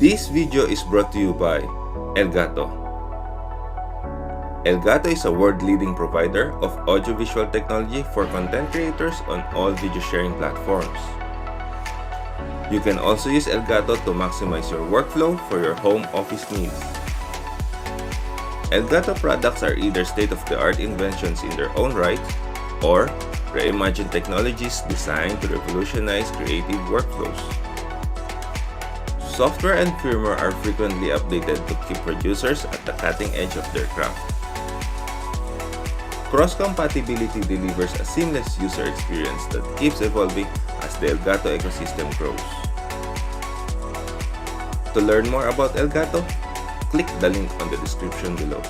This video is brought to you by Elgato. Elgato is a world-leading provider of audiovisual technology for content creators on all video sharing platforms. You can also use Elgato to maximize your workflow for your home office needs. Elgato products are either state-of-the-art inventions in their own right or reimagined technologies designed to revolutionize creative workflows. Software and firmware are frequently updated to keep producers at the cutting edge of their craft. Cross-compatibility delivers a seamless user experience that keeps evolving as the Elgato ecosystem grows. To learn more about Elgato, click the link on the description below.